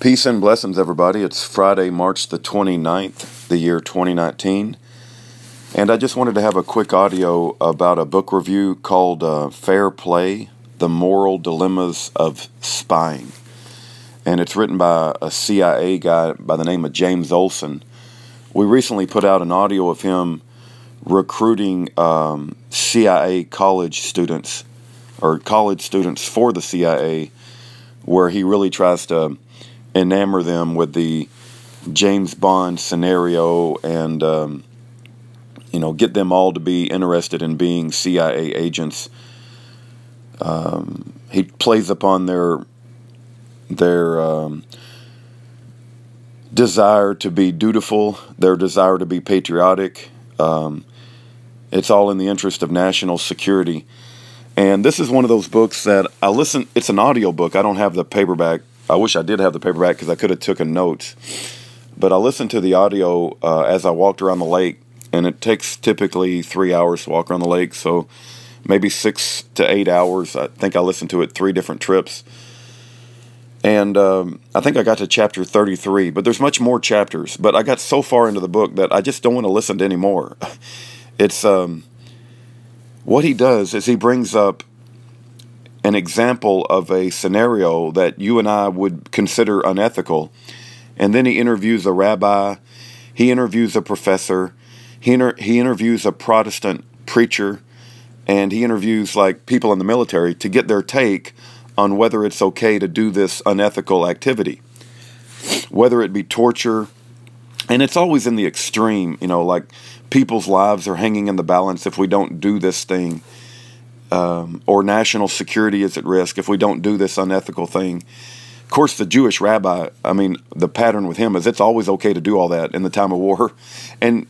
Peace and blessings, everybody. It's Friday, March the 29th, the year 2019. And I just wanted to have a quick audio about a book review called Fair Play, The Moral Dilemmas of Spying. And it's written by a CIA guy by the name of James Olson. We recently put out an audio of him recruiting CIA college students, or college students for the CIA, where he really tries to enamor them with the James Bond scenario and, get them all to be interested in being CIA agents. He plays upon their desire to be dutiful, their desire to be patriotic. It's all in the interest of national security. And this is one of those books that I listen. It's an audio book. I don't have the paperback. I wish I did have the paperback because I could have taken notes. But I listened to the audio as I walked around the lake, and it takes typically 3 hours to walk around the lake, so maybe 6 to 8 hours. I think I listened to it 3 different trips. And I think I got to chapter 33, but there's much more chapters. But I got so far into the book that I just don't want to listen to any more. It's what he does is he brings up an example of a scenario that you and I would consider unethical, and then he interviews a rabbi, he interviews a professor, he interviews a Protestant preacher, and he interviews like people in the military to get their take on whether it's okay to do this unethical activity, whether it be torture. And it's always in the extreme, like people's lives are hanging in the balance if we don't do this thing, or national security is at risk if we don't do this unethical thing. Of course, the Jewish rabbi, the pattern with him is it's always okay to do all that in the time of war. And,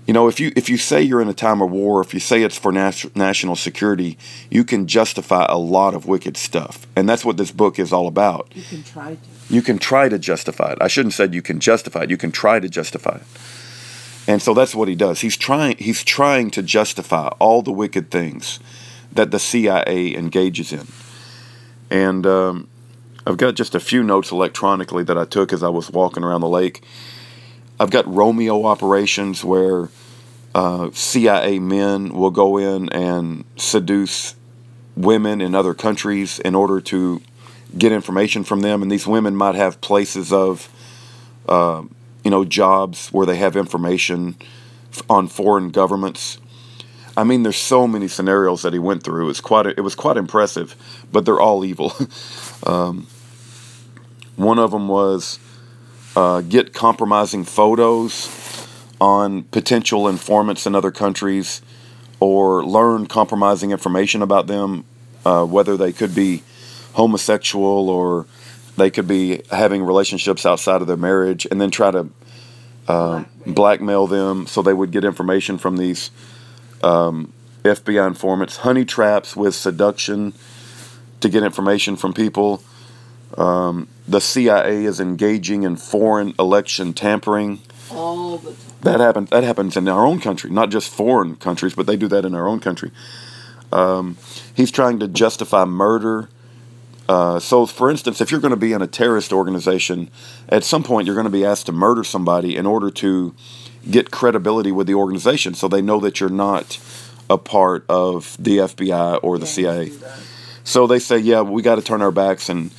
if you say you're in a time of war, if you say it's for national security, you can justify a lot of wicked stuff. And that's what this book is all about. You can try to. You can try to justify it. I shouldn't have said you can justify it. You can try to justify it. And so that's what he does. He's trying to justify all the wicked things that the CIA engages in. And I've got just a few notes electronically that I took as I was walking around the lake. I've got Romeo operations where CIA men will go in and seduce women in other countries in order to get information from them. And these women might have places of jobs where they have information on foreign governments. There's so many scenarios that he went through. It was quite impressive, but they're all evil. One of them was get compromising photos on potential informants in other countries, or learn compromising information about them, whether they could be homosexual or they could be having relationships outside of their marriage, and then try to blackmail them so they would get information from these FBI informants. Honey traps with seduction to get information from people. The CIA is engaging in foreign election tampering. All the time. That happens in our own country, not just foreign countries, but they do that in our own country. He's trying to justify murder. So, for instance, if you're going to be in a terrorist organization, at some point you're going to be asked to murder somebody in order to get credibility with the organization, so they know that you're not a part of the FBI or the CIA. So they say, yeah, we got to turn our backs and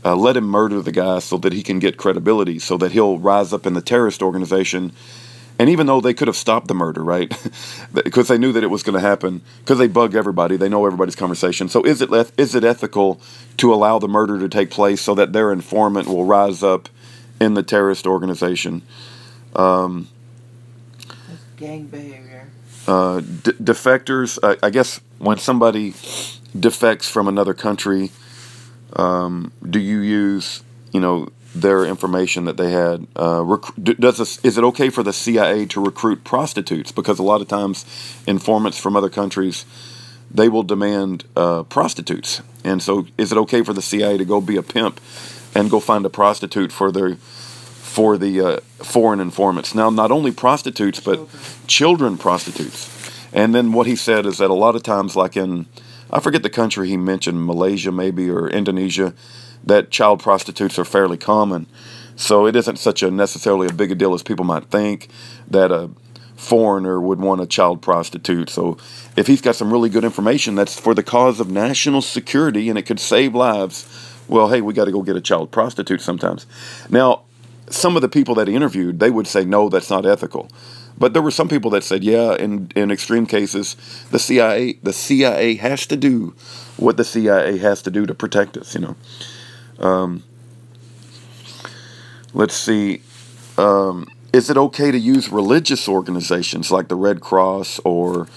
let him murder the guy so that he can get credibility, so that he'll rise up in the terrorist organization. And even though they could have stopped the murder, right, because they knew that it was going to happen, because they bug everybody, they know everybody's conversation. So is it ethical to allow the murder to take place so that their informant will rise up in the terrorist organization? That's gang behavior. Defectors, I guess when somebody defects from another country, do you use, their information that they had? Is it okay for the CIA to recruit prostitutes? Because a lot of times informants from other countries, they will demand prostitutes. And so is it okay for the CIA to go be a pimp and go find a prostitute for the foreign informants? Now, not only prostitutes, but children prostitutes. And then what he said is that a lot of times, like in, I forget the country he mentioned, Malaysia maybe, or Indonesia, that child prostitutes are fairly common. So it isn't such a necessarily a big a deal as people might think that a foreigner would want a child prostitute. So if he's got some really good information that's for the cause of national security and it could save lives, well, hey, we got to go get a child prostitute sometimes. Now, some of the people that he interviewed, they would say, no, that's not ethical. But there were some people that said, yeah, in extreme cases, the CIA has to do what the CIA has to do to protect us, you know. Let's see. Is it okay to use religious organizations like the Red Cross or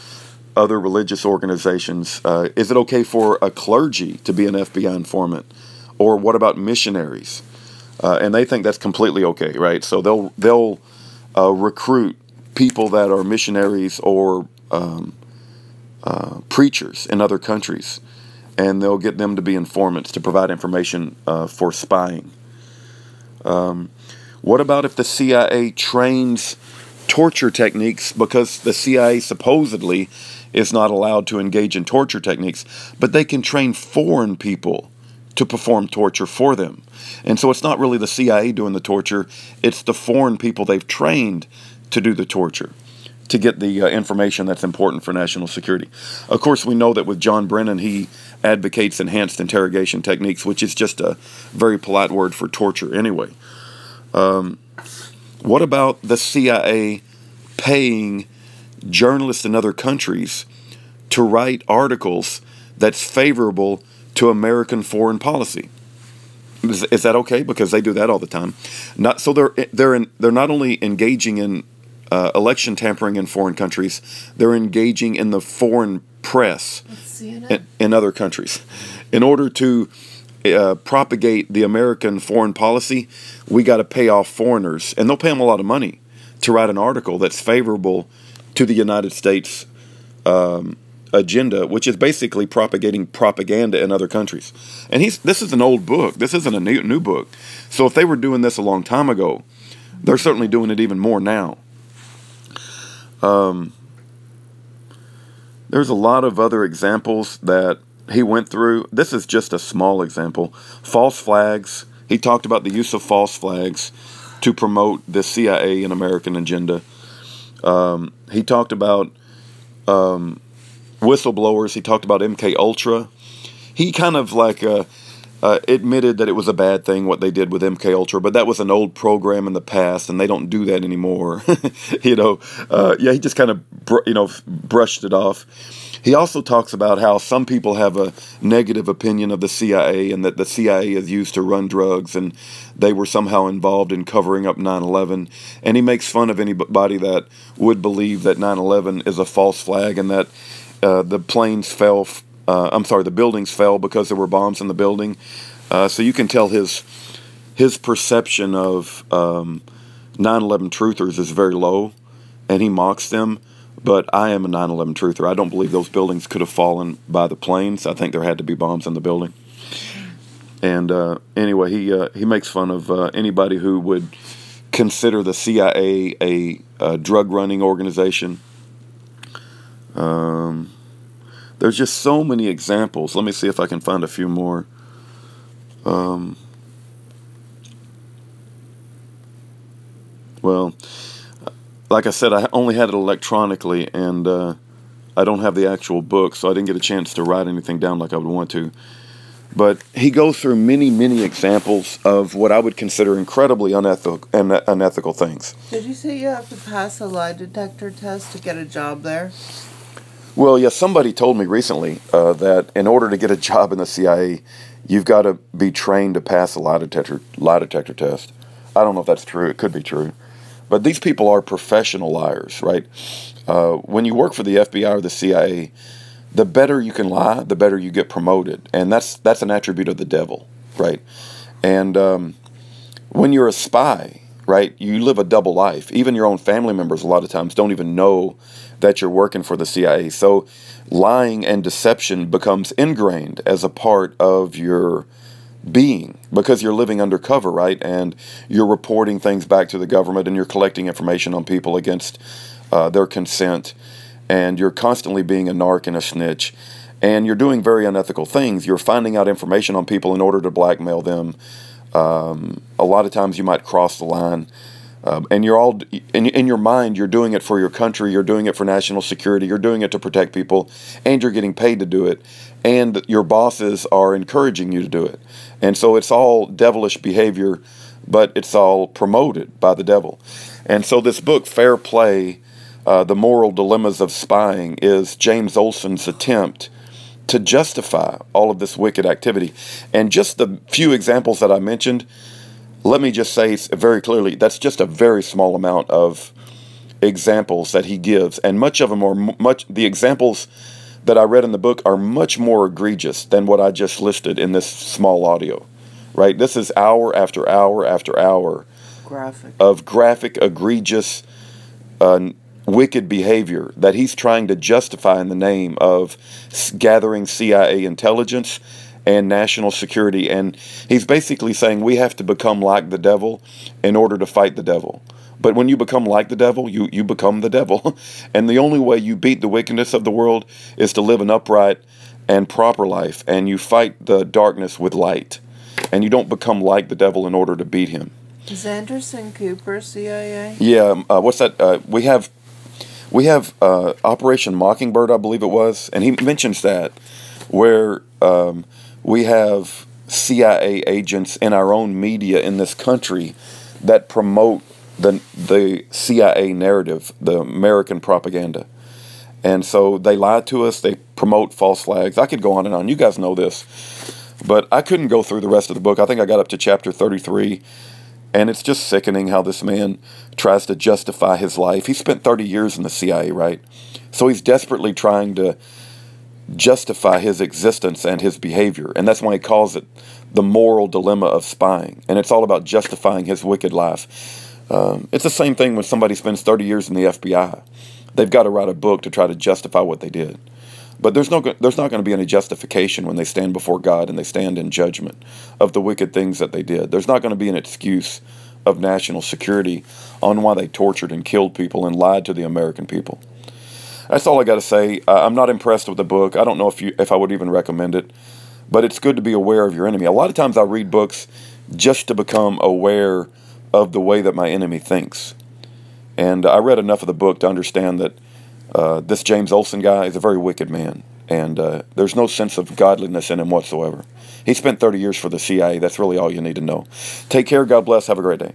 other religious organizations? Is it okay for a clergy to be an FBI informant? Or what about missionaries? And they think that's completely okay, right? So they'll recruit people that are missionaries or preachers in other countries, and they'll get them to be informants to provide information for spying. What about if the CIA trains torture techniques, because the CIA supposedly is not allowed to engage in torture techniques, but they can train foreign people to perform torture for them. And so it's not really the CIA doing the torture, it's the foreign people they've trained to do the torture, to get the information that's important for national security. Of course, we know that with John Brennan, he advocates enhanced interrogation techniques, which is just a very polite word for torture anyway. What about the CIA paying journalists in other countries to write articles that's favorable to American foreign policy? Is that okay? Because they do that all the time. So they're not only engaging in election tampering in foreign countries, they're engaging in the foreign press in other countries. In order to propagate the American foreign policy, we got to pay off foreigners, and they'll pay them a lot of money to write an article that's favorable to the United States agenda, which is basically propagating propaganda in other countries. And this is an old book. This isn't a new book. So if they were doing this a long time ago, they're certainly doing it even more now. There's a lot of other examples that he went through. This is just a small example. False flags. He talked about the use of false flags to promote the CIA and American agenda. He talked about whistleblowers. He talked about MK Ultra. He kind of like admitted that it was a bad thing what they did with MK Ultra, but that was an old program in the past, and they don't do that anymore. Yeah, he just kind of brushed it off. He also talks about how some people have a negative opinion of the CIA and that the CIA is used to run drugs and they were somehow involved in covering up 9/11. And he makes fun of anybody that would believe that 9/11 is a false flag and that the planes fell, the buildings fell because there were bombs in the building. So you can tell his perception of 9/11 truthers is very low, and he mocks them. But I am a 9/11 truther. I don't believe those buildings could have fallen by the planes. I think there had to be bombs in the building. And anyway, he makes fun of anybody who would consider the CIA a drug-running organization. There's just so many examples. Let me see if I can find a few more. Well, like I said, I only had it electronically, and I don't have the actual book, so I didn't get a chance to write anything down like I would want to. But he goes through many, many examples of what I would consider incredibly unethical things. Did you say you have to pass a lie detector test to get a job there? Well, yeah, somebody told me recently that in order to get a job in the CIA, you've got to be trained to pass a lie detector test. I don't know if that's true. It could be true. But these people are professional liars, right? When you work for the FBI or the CIA, the better you can lie, the better you get promoted. And that's an attribute of the devil, right? And when you're a spy, right, you live a double life. Even your own family members a lot of times don't even know that you're working for the CIA. So lying and deception becomes ingrained as a part of your being because you're living undercover, right? And you're reporting things back to the government and you're collecting information on people against their consent. And you're constantly being a narc and a snitch. and you're doing very unethical things. You're finding out information on people in order to blackmail them. A lot of times you might cross the line. And you're all, in your mind, you're doing it for your country, you're doing it for national security, you're doing it to protect people, and you're getting paid to do it, and your bosses are encouraging you to do it. And so it's all devilish behavior, but it's all promoted by the devil. And so this book, Fair Play, The Moral Dilemmas of Spying, is James Olson's attempt to justify all of this wicked activity. And just the few examples that I mentioned, let me just say very clearly, that's just a very small amount of examples that he gives, and much of them are the examples that I read in the book are much more egregious than what I just listed in this small audio, right? This is hour after hour after hour of graphic, egregious, wicked behavior that he's trying to justify in the name of gathering CIA intelligence and national security. And he's basically saying we have to become like the devil in order to fight the devil. But when you become like the devil, you become the devil. And the only way you beat the wickedness of the world is to live an upright and proper life. And you fight the darkness with light. And you don't become like the devil in order to beat him. Is Anderson Cooper CIA? Yeah, what's that? We have Operation Mockingbird, I believe it was. And he mentions that, where we have CIA agents in our own media in this country that promote the CIA narrative, the American propaganda. And so they lie to us, they promote false flags. I could go on and on. You guys know this. But I couldn't go through the rest of the book. I think I got up to chapter 33. And it's just sickening how this man tries to justify his life. He spent 30 years in the CIA, right? So he's desperately trying to justify his existence and his behavior. And that's why he calls it the moral dilemma of spying. And it's all about justifying his wicked life. It's the same thing when somebody spends 30 years in the FBI. They've got to write a book to try to justify what they did. But there's not going to be any justification when they stand before God and they stand in judgment of the wicked things that they did. There's not going to be an excuse of national security on why they tortured and killed people and lied to the American people. That's all I got to say. I'm not impressed with the book. I don't know if I would even recommend it. But it's good to be aware of your enemy. A lot of times I read books just to become aware of the way that my enemy thinks. And I read enough of the book to understand that this James Olson guy is a very wicked man. And there's no sense of godliness in him whatsoever. He spent 30 years for the CIA. That's really all you need to know. Take care. God bless. Have a great day.